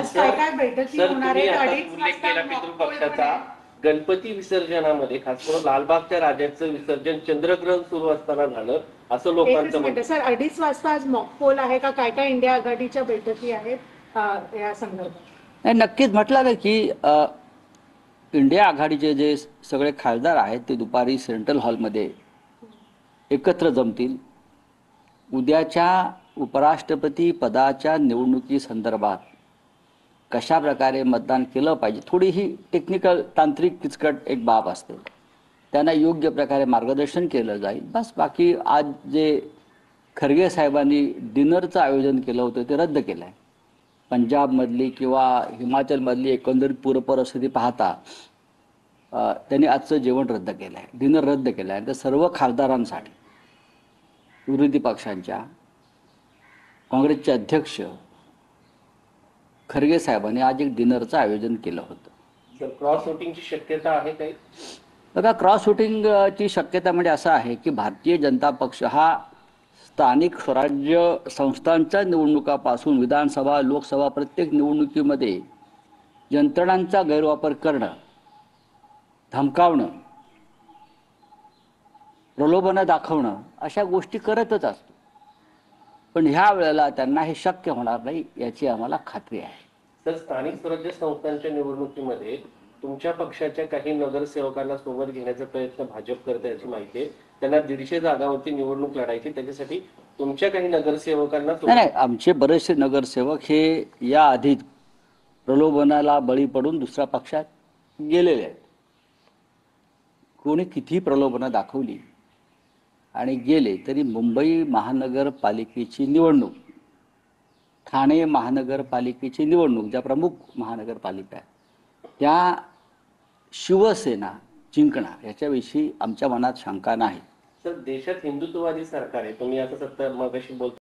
काय काय बैठकी सर, होणार तुम्ही आता आहेत? उल्लेख केला पितृपक्षाचा. गणपती विसर्जनामध्ये खास करून लालबागच्या राजाचं विसर्जन चंद्रग्रहण सुरू असताना झालं असं लोकांचं एकच मिनिट सर, 2:30 वाजता आज मॉकपोल आहे का? काय काय इंडिया आघाडीच्या बैठकी आहेत या संदर्भात? नाही, नक्कीच म्हटलं ना की इंडिया आघाडीचे जे सगळे खासदार आहेत ते दुपारी सेंट्रल हॉलमध्ये एकत्र जमतील. उद्याच्या उपराष्ट्रपती पदाच्या निवडणुकी संदर्भात कशा प्रकारे मतदान केलं पाहिजे, थोडी ही टेक्निकल तांत्रिक किचकट एक बाब असते, त्यांना योग्य प्रकारे मार्गदर्शन केलं जाईल. बस, बाकी आज जे खरगे साहेबांनी डिनरचं आयोजन केलं होतं ते रद्द केलं आहे. पंजाबमधली किंवा हिमाचलमधली एकंदरीत पूरपरिस्थिती पाहता त्यांनी आजचं जेवण रद्द केलं आहे, डिनर रद्द केलं आहे. तर सर्व खासदारांसाठी विरोधी पक्षांच्या काँग्रेसचे अध्यक्ष खरगे साहेबांनी आज एक डिनरचं आयोजन केलं होतं. क्रॉस वोटिंगची शक्यता आहे काही? बघा, क्रॉस वोटिंगची शक्यता म्हणजे असं आहे की भारतीय जनता पक्ष हा स्थानिक स्वराज्य संस्थांच्या निवडणुकापासून विधानसभा लोकसभा प्रत्येक निवडणुकीमध्ये यंत्रणांचा गैरवापर करणं, धमकावणं, प्रलोभनं दाखवणं अशा गोष्टी करतच असतो. पण ह्या वेळेला त्यांना हे शक्य होणार नाही याची आम्हाला खात्री आहे. तर स्थानिक स्वराज्य संस्थांच्या निवडणुकीमध्ये तुमच्या पक्षाच्या काही नगरसेवकांना सोबत घेण्याचा प्रयत्न भाजप करते याची माहिती आहे. त्यांना 150 जागांवरती निवडणूक लढायची, त्याच्यासाठी तुमच्या काही नगरसेवकांना नाही, आमचे बरेचसे नगरसेवक हे या आधी प्रलोभनाला बळी पडून दुसऱ्या पक्षात गेलेले आहेत. कोणी किती प्रलोभनं दाखवली आणि गेले तरी मुंबई महानगरपालिकेची निवडणूक, ठाणे महानगरपालिकेची निवडणूक, ज्या प्रमुख महानगरपालिका आहेत त्या शिवसेना जिंकणार याच्याविषयी आमच्या मनात शंका नाही. सर, देशात हिंदुत्ववादी सरकार आहे, तुम्ही आता सत्ता मगाशी बोलता